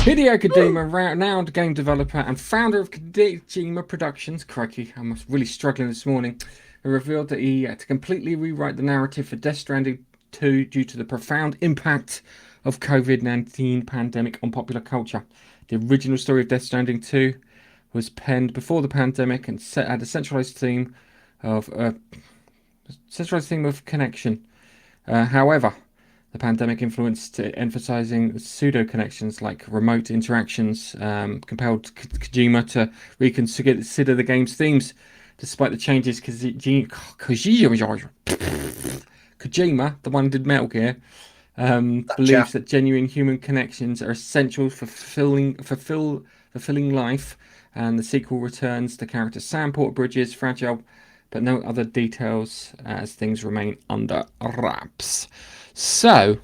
Hideo Kojima, renowned game developer and founder of Kojima Productions, crikey, I'm really struggling this morning, revealed that he had to completely rewrite the narrative for Death Stranding 2 due to the profound impact of COVID-19 pandemic on popular culture. The original story of Death Stranding 2 was penned before the pandemic and had a centralized theme of connection. However, the pandemic influenced emphasizing pseudo connections like remote interactions, compelled Kojima to reconsider the game's themes. Despite the changes, Kojima, the one who did Metal Gear, That believes chap. that genuine human connections are essential for fulfilling life, and the sequel returns the character Sam Porterbridge's fragile, but no other details as things remain under wraps. So,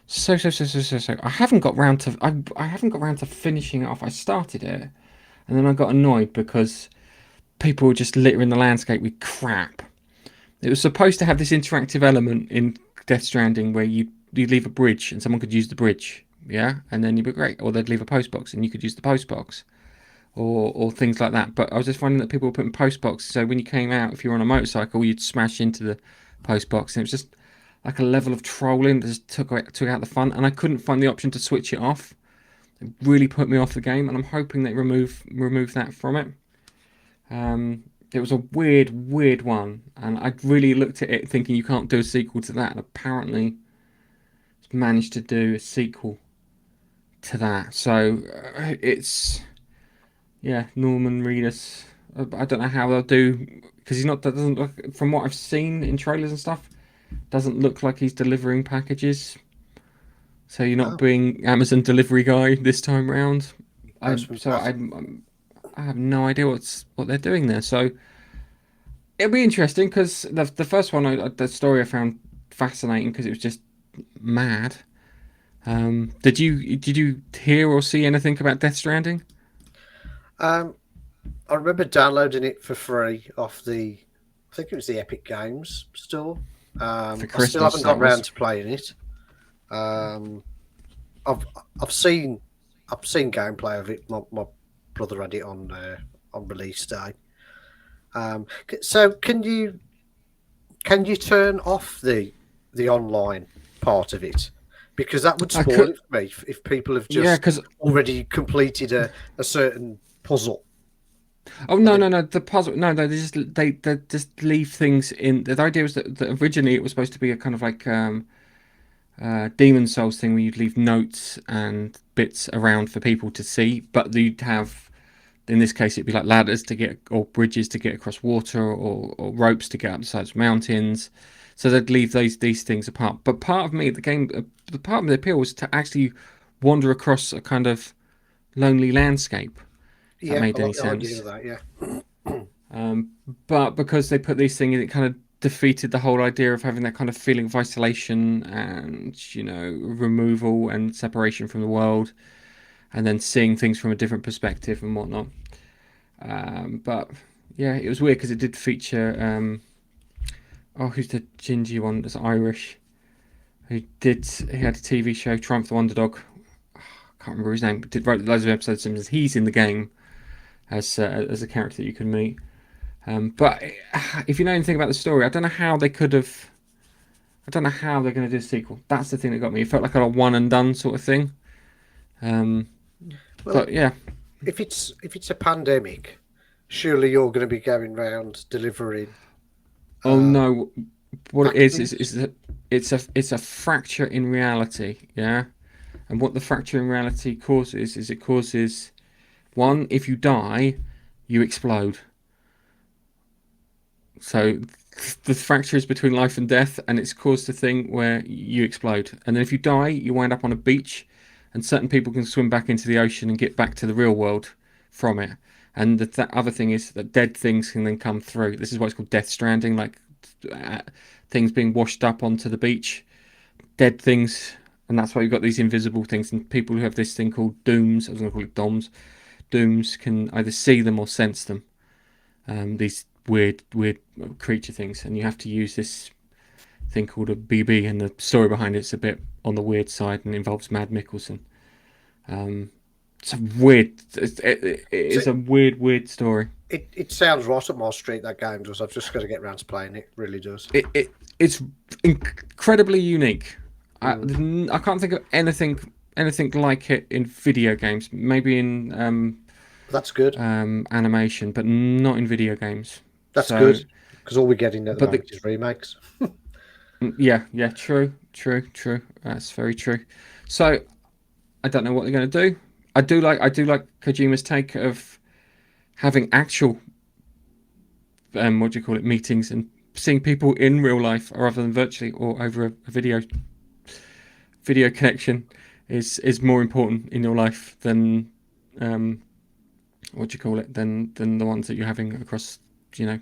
so. I haven't got round to I haven't got round to finishing it off. I started it, and then I got annoyed because people were just littering the landscape with crap. It was supposed to have this interactive element in Death Stranding where you leave a bridge and someone could use the bridge, yeah, and then you'd be great. Or they'd leave a post box and you could use the post box, or things like that. But I was just finding that people were putting post boxes, so when you came out, if you were on a motorcycle, you'd smash into the post box, and it was just like a level of trolling that just took out the fun. And I couldn't find the option to switch it off. It really put me off the game, and I'm hoping they remove that from it. It was a weird one, and I really looked at it thinking you can't do a sequel to that, and apparently it's managed to do a sequel to that. So it's yeah, Norman Reedus. I don't know how they'll do because he's not. That doesn't look from what I've seen in trailers and stuff. Doesn't look like he's delivering packages. So you're not Oh, being Amazon delivery guy this time round. I postman so Pat. I have no idea what they're doing there. So it'll be interesting because the first one, the story I found fascinating because it was just mad. Did you hear or see anything about Death Stranding Um, I remember downloading it for free off I think it was the Epic Games store. for I still Christmas? haven't got That round was. to playing it. Um, I've I've seen I've seen gameplay of it. My brother had it on release day. So can you turn off the online part of it? Because that would I spoil could. it for me if people have Yeah, just because already completed a certain puzzle. oh And no then, no no the puzzle no they just leave things in. The idea was that originally it was supposed to be a kind of like Demon Souls thing where you'd leave notes and bits around for people to see, but you'd have in this case it'd be like ladders to get or bridges to get across water or ropes to get up the sides of mountains. So they'd leave these things apart. But part of me, the part of the appeal was to actually wander across a kind of lonely landscape. If that yeah, I made like any the idea sense. of that. Yeah. But because they put these things, it kind of defeated the whole idea of having that kind of feeling of isolation and removal and separation from the world, and then seeing things from a different perspective and whatnot. But yeah, it was weird because it did feature oh, who's the gingy one that's Irish? He had a TV show Triumph the Underdog. I can't remember his name, but did wrote loads of episodes. And he's in the game as a character that you can meet. But if you know anything about the story, I don't know how they could have. I don't know how they're going to do a sequel. That's the thing that got me. It felt like a one and done sort of thing. Um, Well, but yeah. if it's a pandemic, surely you're going to be going round delivering Oh uh, no, what it is packages. is that it's a fracture in reality. Yeah, and what the fracture in reality causes is it causes one, if you die, you explode. So the fracture is between life and death, and it's caused a thing where you explode. And then if you die, you wind up on a beach, and certain people can swim back into the ocean and get back to the real world from it. And that other thing is that dead things can then come through. This is why it's called Death Stranding, like uh, things being washed up onto the beach, dead things. And that's why you've got these invisible things. And people who have this thing called dooms, I was going to call it DOMs, dooms can either see them or sense them. These weird creature things, and you have to use this thing called a BB. And the story behind it's a bit on the weird side and involves Mad Mikkelsen. It's a weird. It So is a weird story. it sounds right up my street. That game does. I've just got to get around to playing it. Really does. It's incredibly unique. I Mm. I can't think of anything like it in video games. Maybe in That's good. animation, but not in video games. That's good So, because all we're getting at the but moment is remakes. yeah, true. That's very true. So I don't know what they're going to do. I do like Kojima's take of having actual what do you call it, meetings and seeing people in real life rather than virtually or over a video connection is more important in your life than um, what do you call it, than the ones that you're having across you know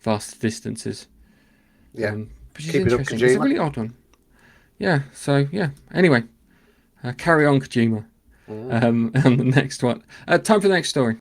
vast distances. Yeah, Which is keep it up, interesting. It's a Kojima. really odd one. Yeah. So yeah. Anyway, carry on, Kojima. Mm. And the next one. Time for the next story.